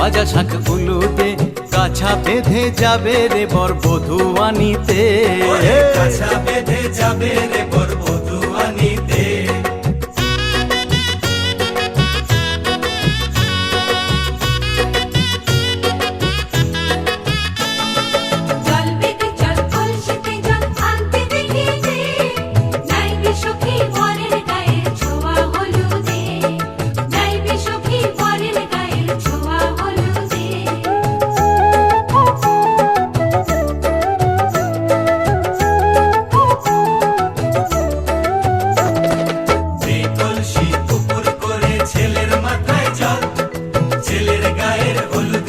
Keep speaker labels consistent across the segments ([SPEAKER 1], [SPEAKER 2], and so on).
[SPEAKER 1] বাজা শাক উলুদে কাছা বেঁধে যাবে রে বর বধূ আনিতে,
[SPEAKER 2] কাছা বেঁধে যাবে রে বর বধূ আনিতে। ছেলের গায়ের হলুদ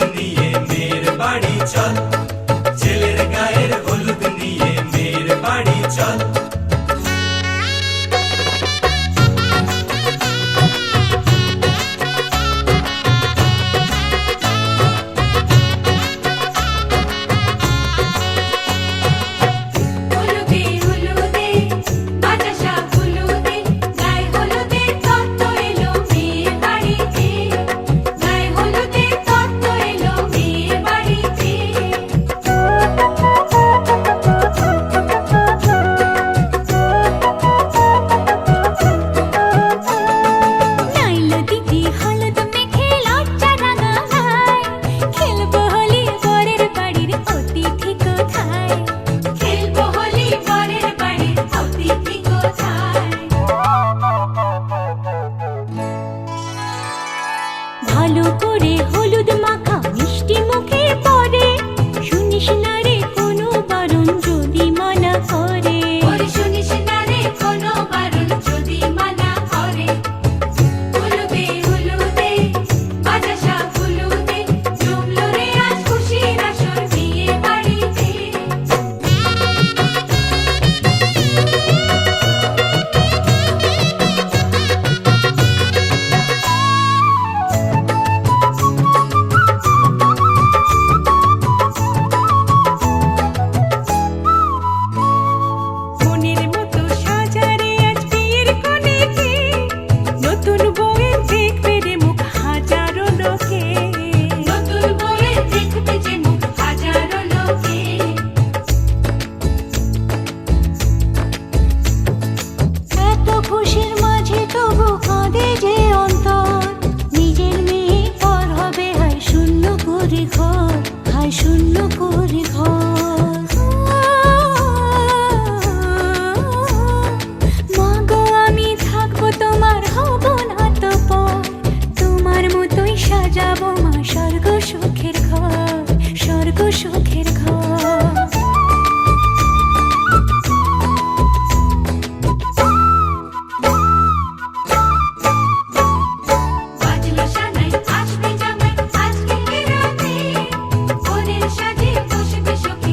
[SPEAKER 2] নিয়ে মেয়ের বাড়ি চল।
[SPEAKER 3] ভালো করে হলুদ মাখা মিষ্টি মুখে পড়ে, শুনিস না রে কোনো বারণ যদি মানা করে,
[SPEAKER 4] শুনিস না রে কোনো বারণ যদি মানা করে। হলুদে হলুদে বাজা শাক হলুদে, জমলো রে আজ খুশির আসর বিয়ে বাড়িতে।
[SPEAKER 3] খুশির মাঝে তবু কাঁদে যে অন্তর, নিজের মেয়ে পর হবে হায় শূন্য করে ঘর, হায় শূন্য করে ঘর। মা গো আমি থাকবো তোমার, হব না তো পর, তোমার মতোই সাজাবো মা স্বর্গ সুখের ঘর, স্বর্গ সুখের ঘর।
[SPEAKER 4] আসবে জামাই আজকে রাতে, ওদের সাজে বসবে সুখে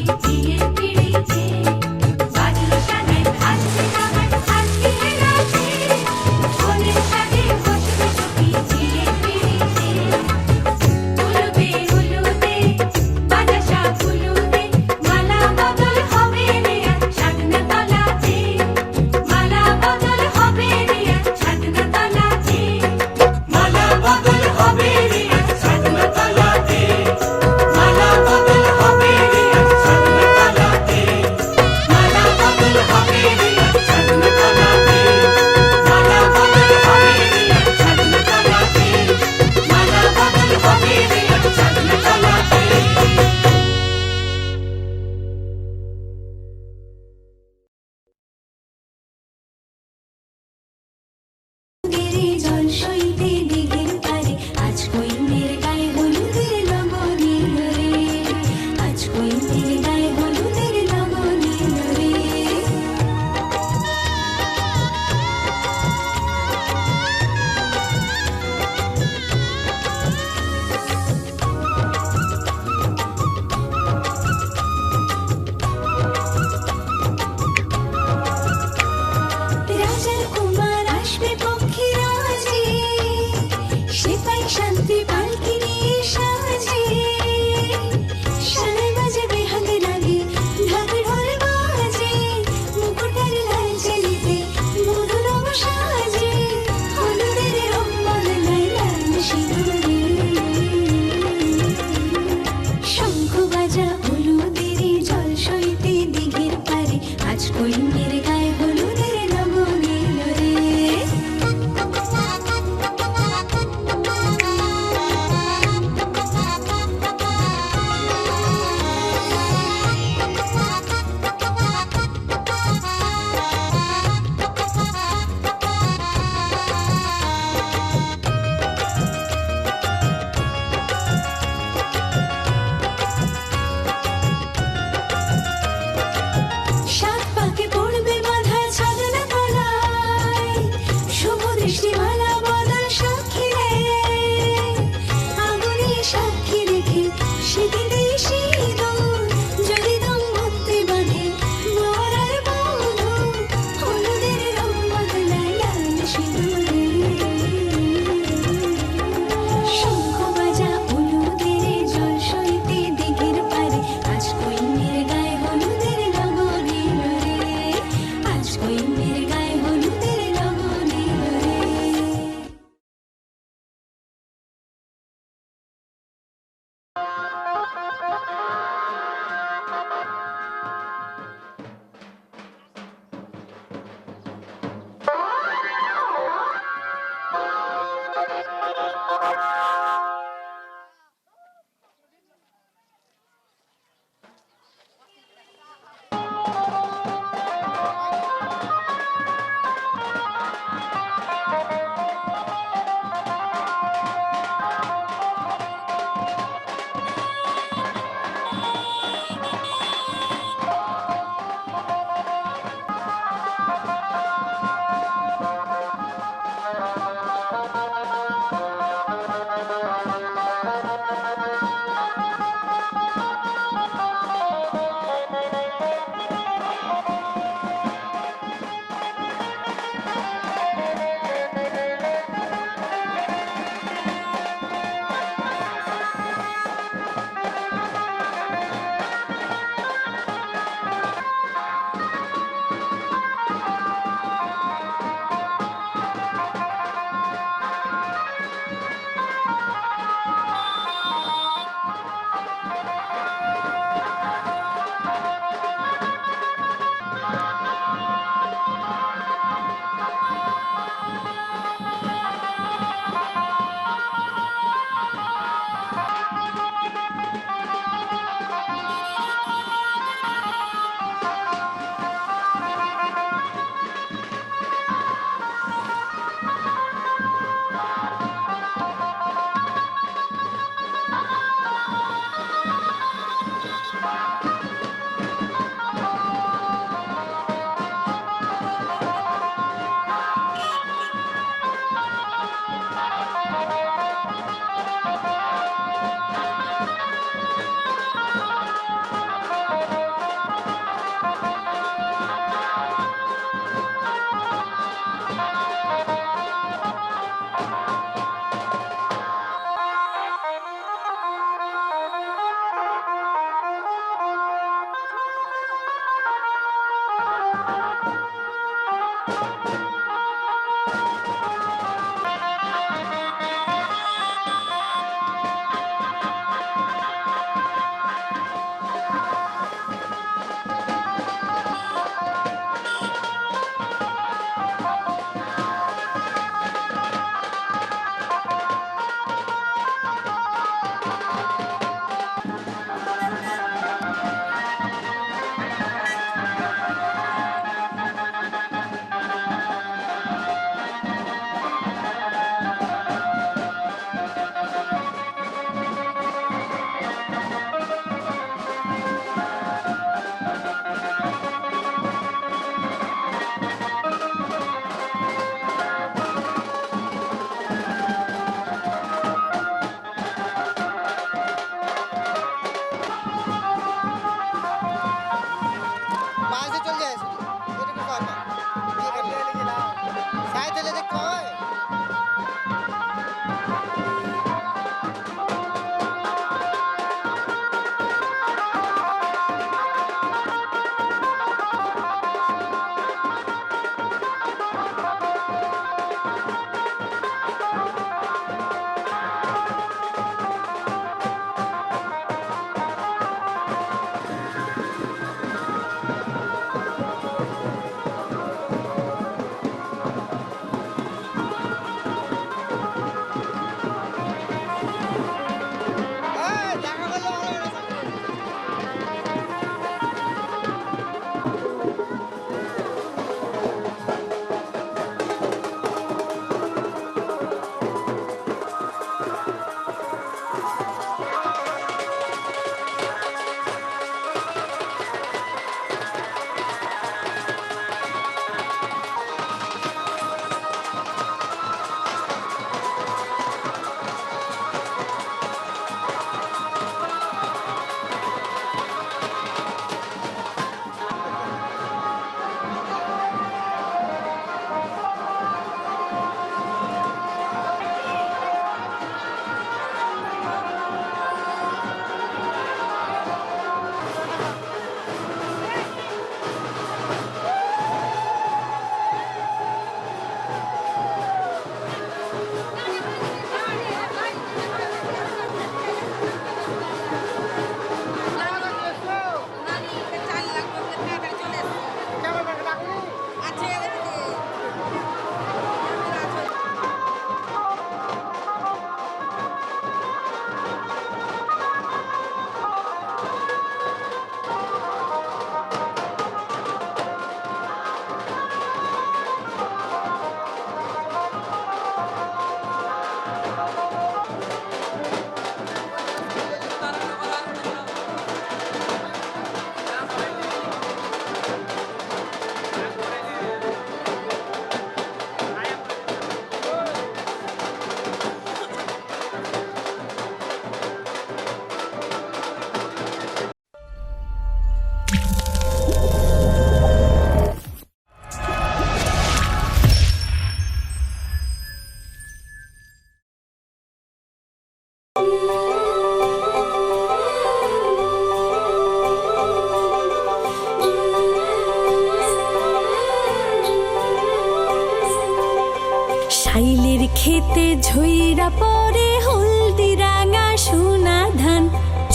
[SPEAKER 3] শাইলের খেতে ঝইরা পড়ে হলদি রাঙা সোনা ধান,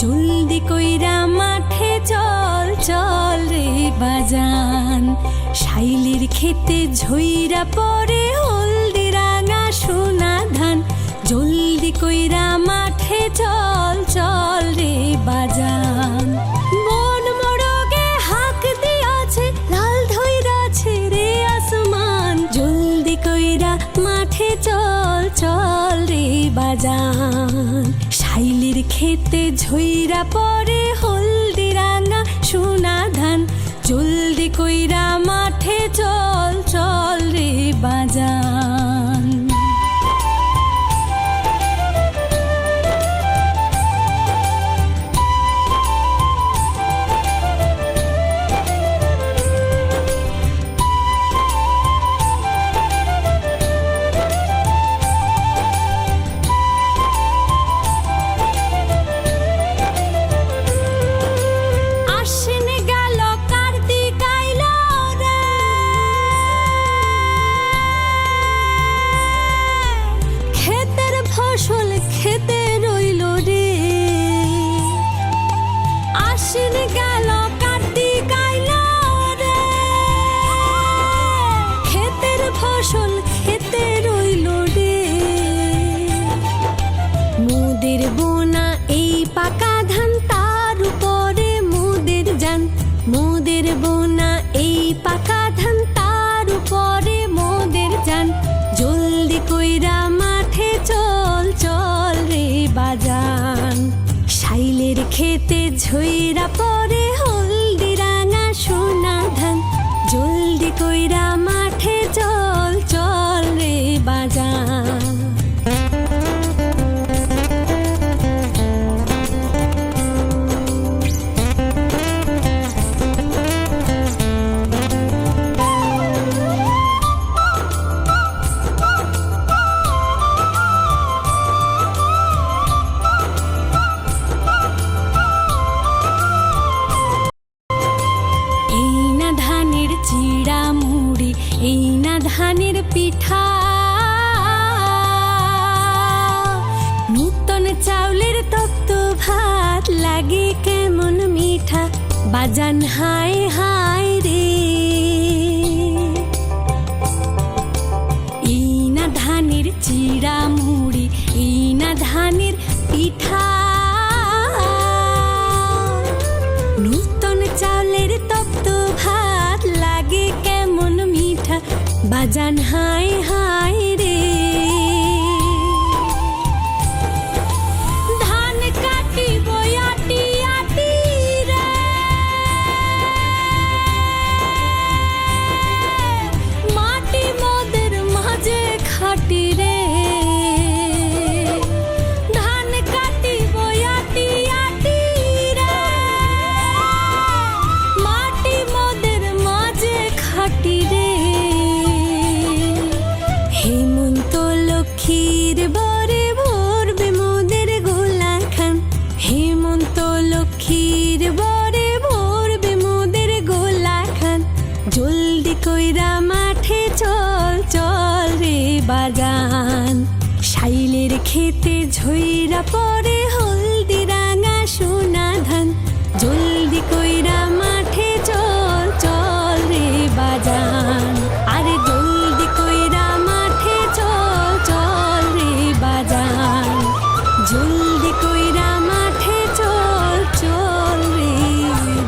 [SPEAKER 3] জলদি কইরা মাঠে চল চল রে বাজান। শাইলের খেতে ঝইরা পড়ে হলদি রাঙা সোনা ধান, জলদি কইরা মাঠে চল চল রে বাজান। বন মোরগে হাক দিয়াছে লাল ধইরাছে রে আসমান, জলদি কইরা মাঠে চল চল রে বাজান। শাইলের খেতে ঝইরা পরে হলদি রাঙা সোনা ধান জলদি কইরা মাঠে চল চল রে বাজান খেতে রইল রে আশ্বিন গেল কার্তিক আইলো রে ক্ষেতের ফসল খেতে রইল রে মোদের বোনা এই পাকা ধান তার উপরে মোদের জান মোদের বোনা এই পাকা ধান তার উপরে মোদের জান জলদি কইরা মাঠে চল চল রে বাজান শাইলের খেতে ঝইরা পরে হলদি রাঙা সোনা ধান জলদি কইরা মাঠে চল চল রে বাজান চিড়া মুড়ি এই না ধানের পিঠা নূতন চাউলের তপ্ত ভাত লাগে কেমন মিঠা বাজান হায় হায় রে এই না ধানের চিড়া মুড়ি এই না ধানের পিঠা নূতন চাউলের তপ্ত ভাত লাগে কেমন মিঠা বাজান হায় হায় রে ধান কাটি বয়াটি আটি রে মাটি মোদের মাঝে খাটি রে ধান কাটি বয়াটি আটি রে মাটি মোদের মাঝে খাটি রে হেমন্ত লক্ষ্মীর বরে ভরবে মোদের গোলা খান হেমন্ত লক্ষ্মীর বরে ভরবে মোদের গোলা খান জলদি কইরা মাঠে চল চল রে বাজান শাইলের খেতে ঝইরা পরে হলদি রাঙা সোনা ধান জলদি কইরা মাঠে চল চল রে বাজান আরে জলদি কইরা মাঠে চল চল রে বাজান জলদি কইরা মাঠে চল চল রে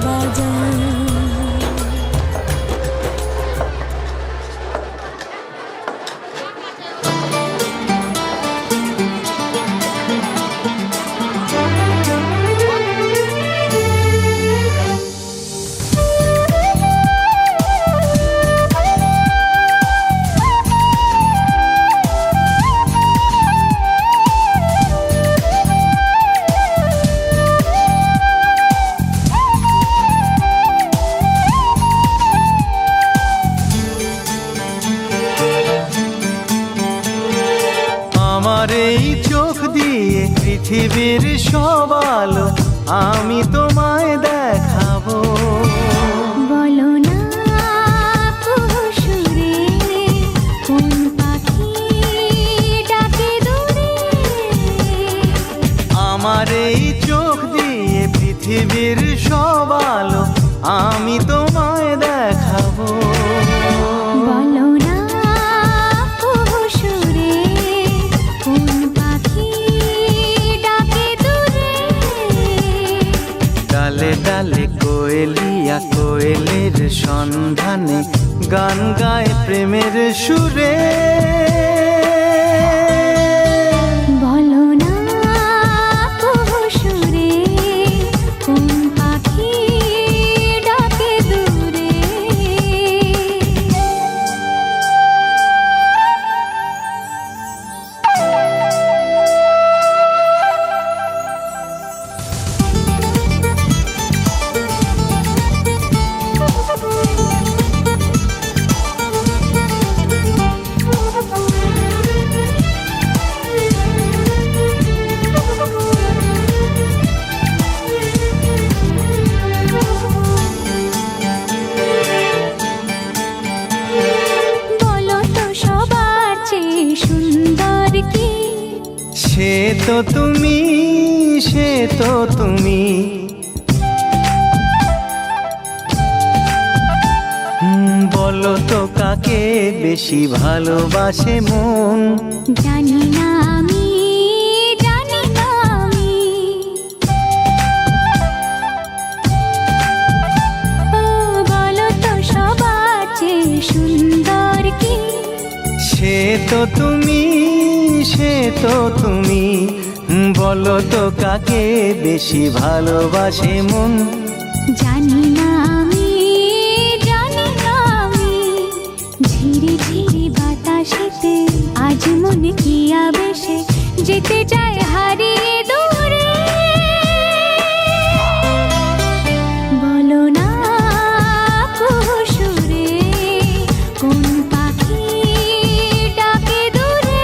[SPEAKER 3] বাজান
[SPEAKER 1] আমার এই চোখ দিয়ে পৃথিবীর সব আলো আমি তোমায় দেখাবো
[SPEAKER 3] বলো না সুরে কোন পাখি ডাকে দূরে
[SPEAKER 1] আমার এই চোখ দিয়ে পৃথিবীর সব আলো আমি তোমায় দেখাবো
[SPEAKER 3] বলো না সুরে কোন পাখি ডাকে দূরে
[SPEAKER 1] ডালে ডালে কোয়েলিয়া কোয়েলের সন্ধানে গান গায় প্রেমের সুরে
[SPEAKER 3] বলো না
[SPEAKER 1] তো তুমি, সে তো তুমি। বলো তো কাকে বেশি ভালোবাসে মন?
[SPEAKER 3] জানি না আমি, জানি না আমি। ও বলো তো সবার চেয়ে সুন্দর কি?
[SPEAKER 1] সে তো তুমি, সে তো তুমি। বলো তো কাকে বেশি ভালোবাসে মন?
[SPEAKER 3] জানি না আমি, জানি না আমি। ঝিরি ঝিরি বাতাসেতে আজ মনে কি আবেশে যেতে চায় হারিয়ে দূরে। বলো না কুসুরে কোন পাখি ডাকে দূরে।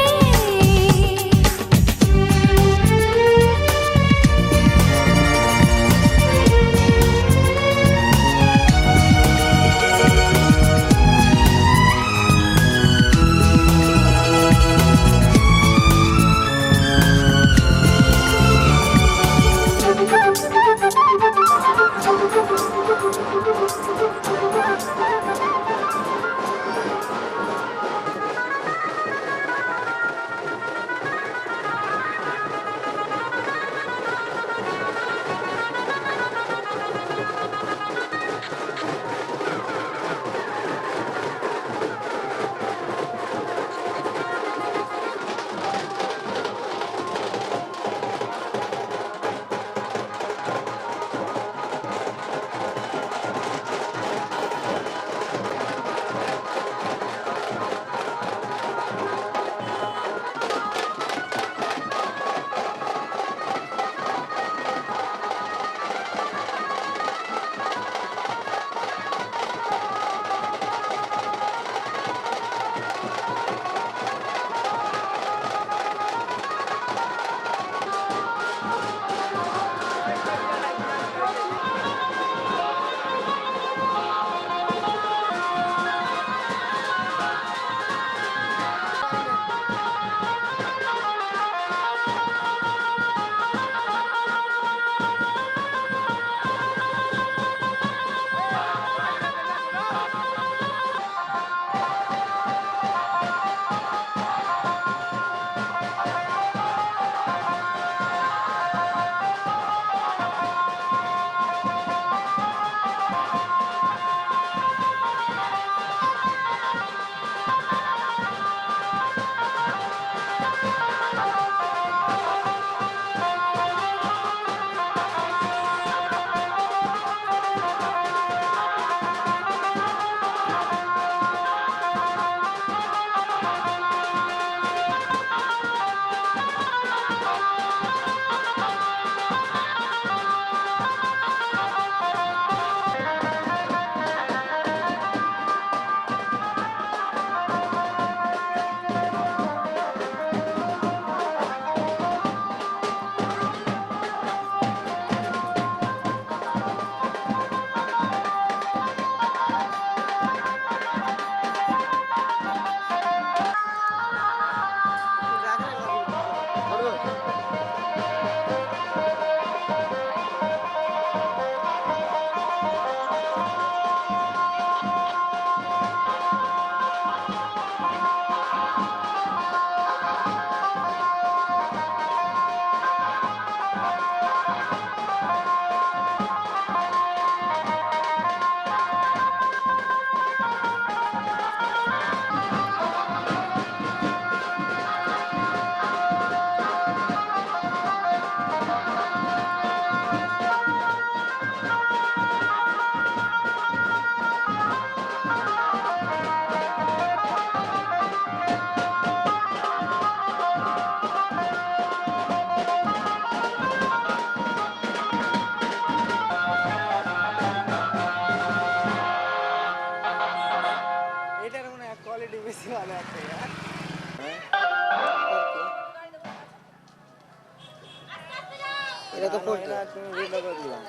[SPEAKER 5] এটা তো করতে তুমি ভিডিও করে দিলাম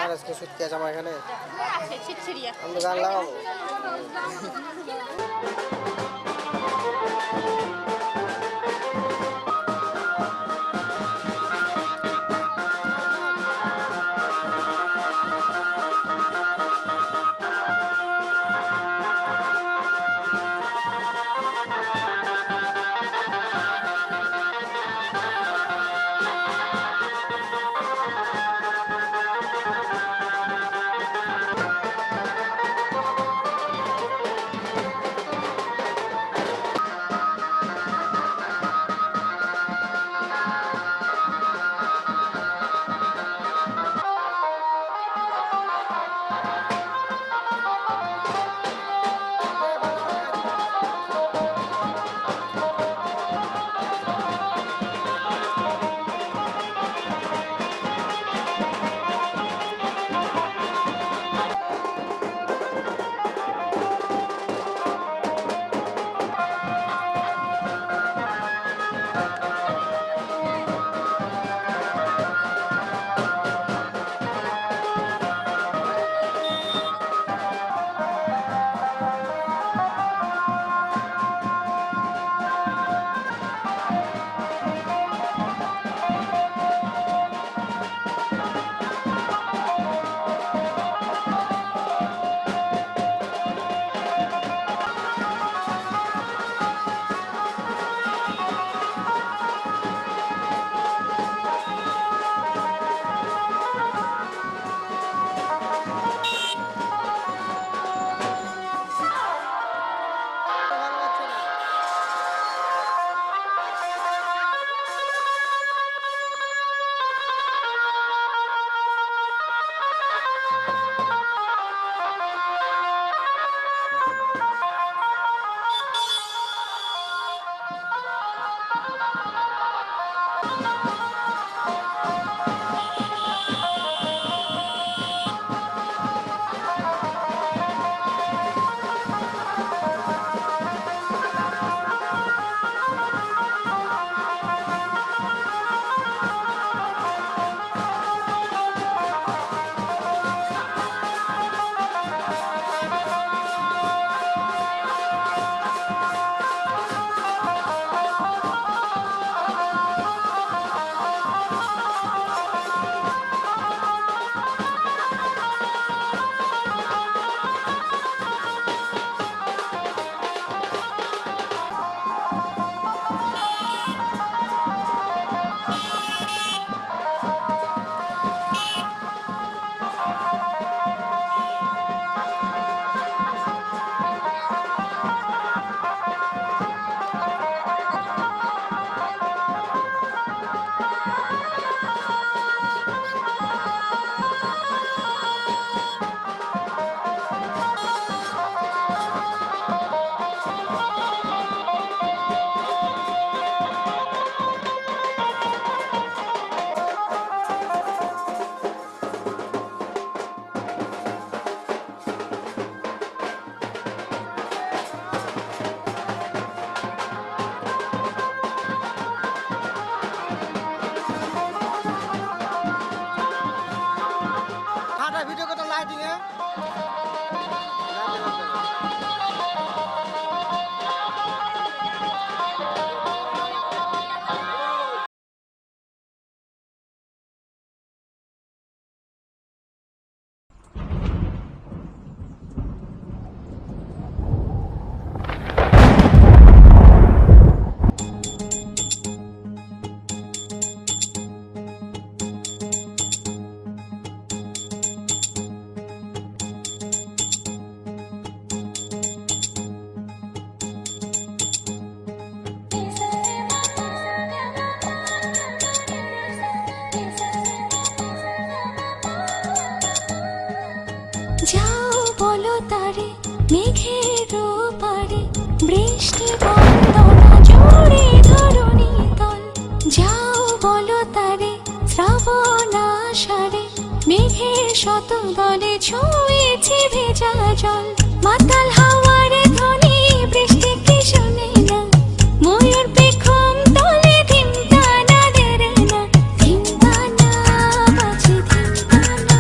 [SPEAKER 5] আর আজকে সত্যি আছে আমার এখানে আমি গান লাগাবো
[SPEAKER 3] যাও বলো তারে মেঘের পারে বৃষ্টি বন্দনা জোরে ধরণী তল যাও বলো তারে শ্রাবণ আষাঢ়ে মেঘের শত দলে ছুঁয়েছে ভেজা জল মাতাল হাওয়ারে ধ্বনি বৃষ্টি কি শোনে না ময়ূর পেখম তলে ধিমতানা দেরে না ধিমতানা বাজে ধিমতানা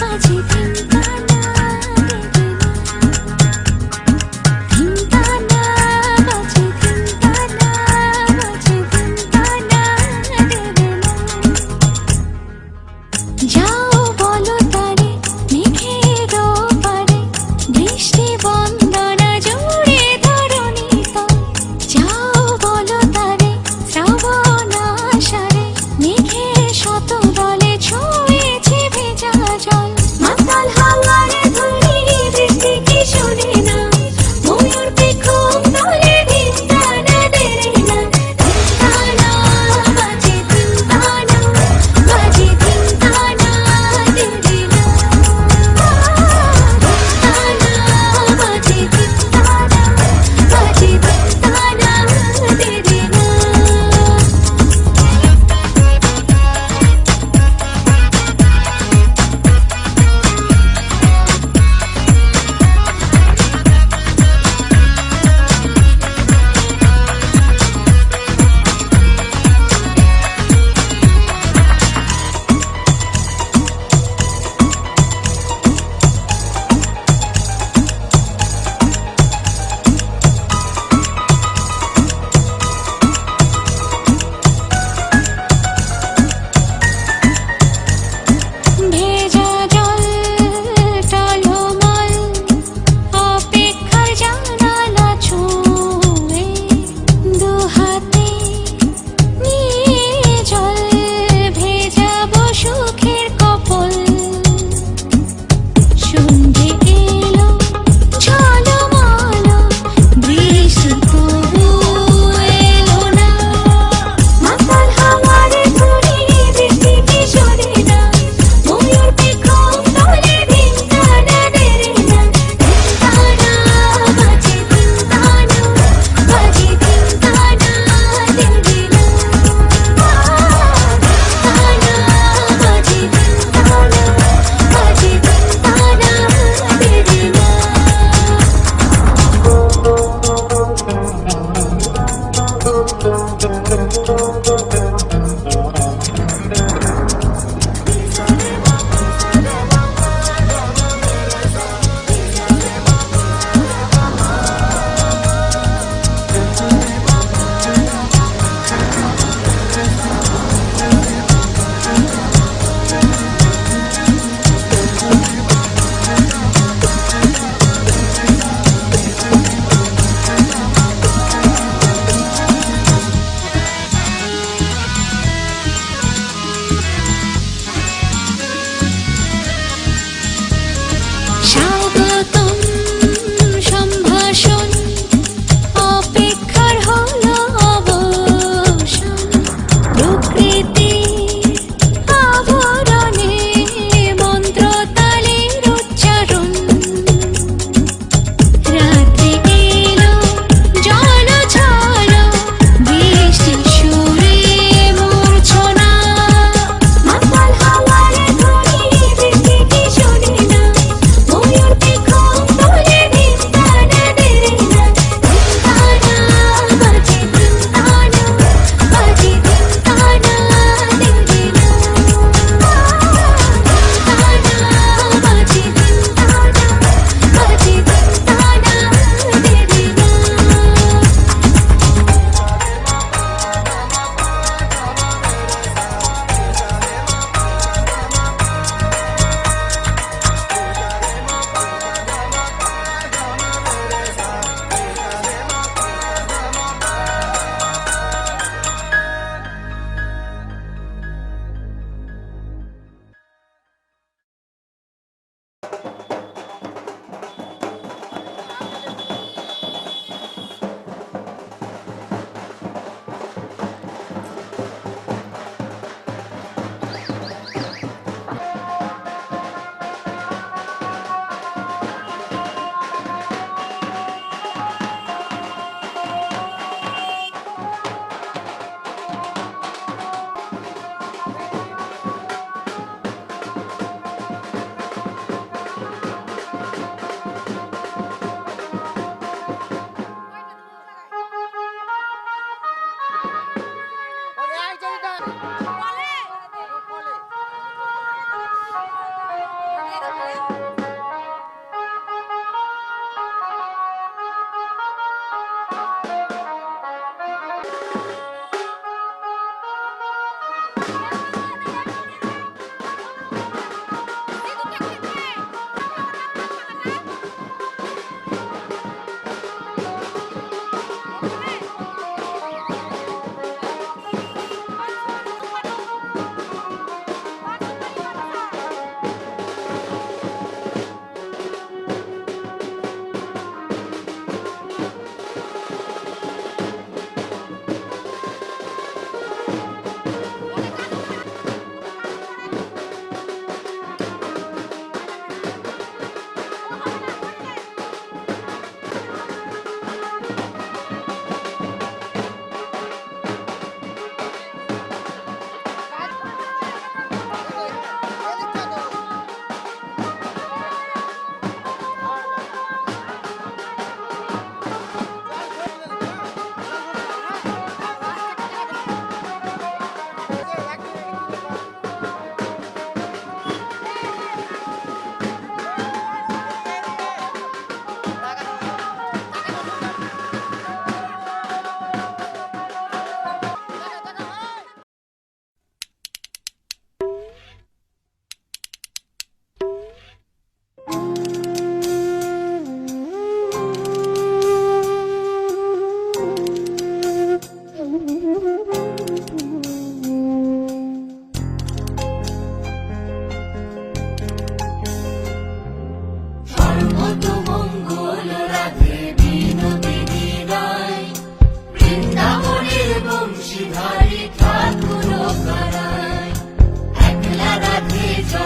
[SPEAKER 3] বাজে ধিমতানা দেরে না ধিমতানা বাজে ধিমতানা বাজে ধিমতানা দেরে না যাও বলো তারে মেঘের পারে বৃষ্টি বন্দনা জোরে ধরণী তল যাও বলো তারে শ্রাবণ আষাঢ়ে মেঘের শত দলে ছুঁয়েছে ভেজা জল মাতাল হাওয়ারে ধ্বনি বৃষ্টি কি শোনে না ময়ূর পেখম তলে ধিমতানা দেরে না ধিমতানা বাজে ধিমতানা বাজে ধিমতানা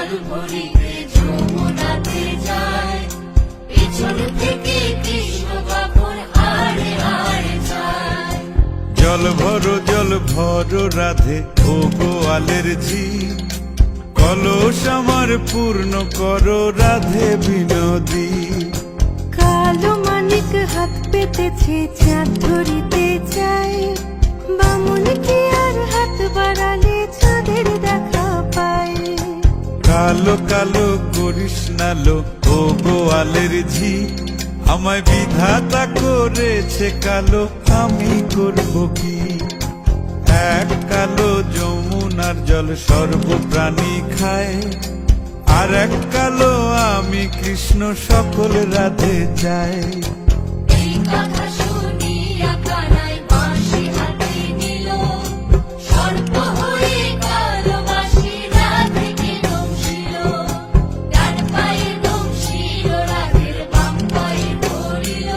[SPEAKER 3] জল ভরিতে যমুনাতে যায় পিছন থেকে কৃষ্ণ কখন হাড়ে হাড়ে যায়
[SPEAKER 6] জল ভরো রাধে ও গোয়ালের ঝি কলস আমার পূর্ণ করো রাধে বিনোদী
[SPEAKER 3] কালো মানিক হাত পেতেছে চাঁদ ধরিতে চায় বামুন কি আর হাত বাড়ালে চাঁদের দেখা পায়
[SPEAKER 6] কালো কালো করিস নালো ও গোয়ালের ঝি আমায় বিধাতা করেছে কালো আমি করব কি এক কালো যমুনার জল সর্বপ্রাণী খায় আর এক কালো আমি কৃষ্ণ সকল রাধে চাই
[SPEAKER 3] এই কথা শুনিয়া কানাই বাঁশি হাতে নিল সর্প হয়ে কালো বাঁশি রাধেকে দংশিল ডান পায়ে দংশিল রাধের বাম পায়ে ধরিল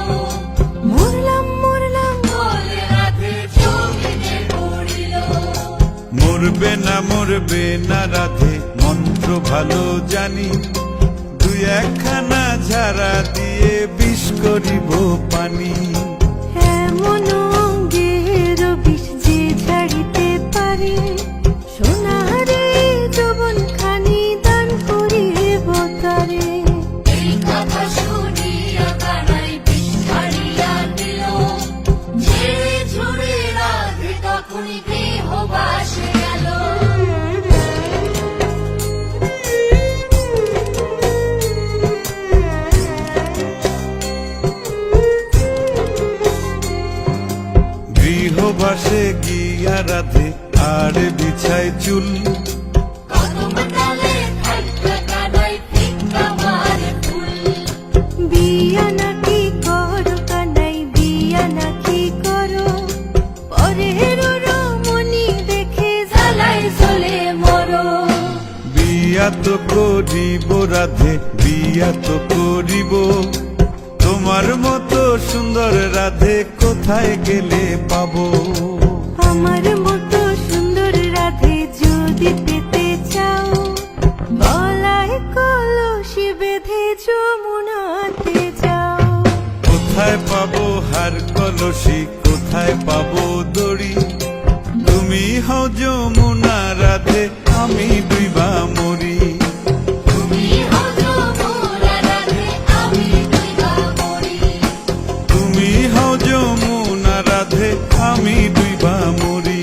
[SPEAKER 3] মরলাম মরলাম বলে রাধে জমিতে পড়িল
[SPEAKER 6] মরবে না রাধে মন্ত্র ভালো জানি দুই একখানা ঝাড়া দিয়ে বিষ করিব পানি
[SPEAKER 3] এমন অঙ্গের বিষ যে ছাড়িতে পারে সোনারে যৌবন খানি দান করিব তারে এই কথা শুনিয়া কানাই বিষ ছাড়িয়া দিল ঝেড়ে ঝুড়ে রাধে তখনই গৃহবাসে গেল
[SPEAKER 6] গৃহবাসে গিয়া রাধে আর বিছায় চুল
[SPEAKER 3] কদম ডালে থাইকা কানাই ফিক্কা মারে ফুল বিয়া নাকি করো কানাই বিয়া নাকি করো পরের রমণী দেখে জ্বালায় জ্বলে মরো
[SPEAKER 6] বিয়া তো করিব রাধে বিয়া তো করিব তোমার মতো সুন্দর রাধে কোথায় গেলে পাবো
[SPEAKER 3] আমার মতো সুন্দর রাধে যদি পেতে চাও গলায় কলসি বেঁধে যমুনাতে যাও
[SPEAKER 6] কোথায় পাবো হার কলসি কোথায় পাবো দড়ি তুমি হও যমুনা রাধে আমি ডুইবা মরি
[SPEAKER 3] তুমি হও যমুনা রাধে আমি ডুইবা মরি
[SPEAKER 6] তুমি হও যমুনা রাধে আমি ডুইবা মরি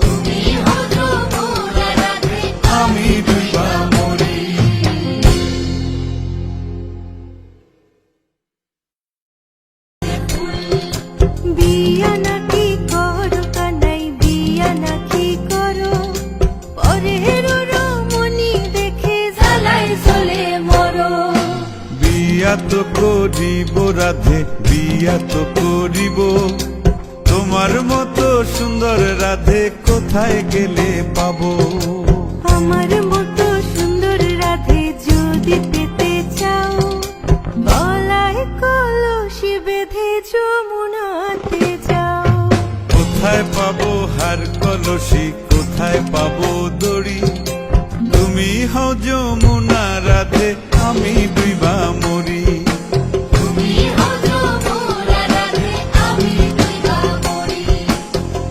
[SPEAKER 3] তুমি হও যমুনা রাধে
[SPEAKER 6] আমি ডুইবা মরি
[SPEAKER 3] বিয়া নাকি করো কানাই বিয়া নাকি করো পরের রমণী দেখে জ্বালায় জ্বলে মরো
[SPEAKER 6] বিয়া তো করিব রাধে বিয়া তো করিব তোমার মতো সুন্দর রাধে কোথায় গেলে পাবো
[SPEAKER 3] আমার মতো সুন্দর রাধে যদি পেতে চাও গলায় কলসি বেঁধে যমুনাতে যাও
[SPEAKER 6] কোথায় পাবো হার কলসি কোথায় পাবো দড়ি তুমি হও যমুনা রাধে আমি ডুইবা মরি
[SPEAKER 3] তুমি হও যমুনা রাধে আমি ডুইবা মরি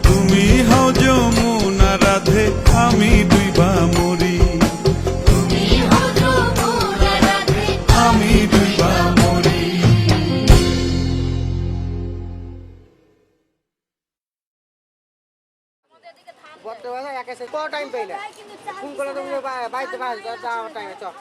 [SPEAKER 6] তুমি হও যমুনা রাধে আমি ডুইবা মরি
[SPEAKER 3] তুমি হও যমুনা রাধে
[SPEAKER 6] আমি ডুইবা মরি
[SPEAKER 5] বর্তমানে একে কত টাইম পাই না ফোন করে তুমি বাড়িতে যাওয়ার টাইমে চল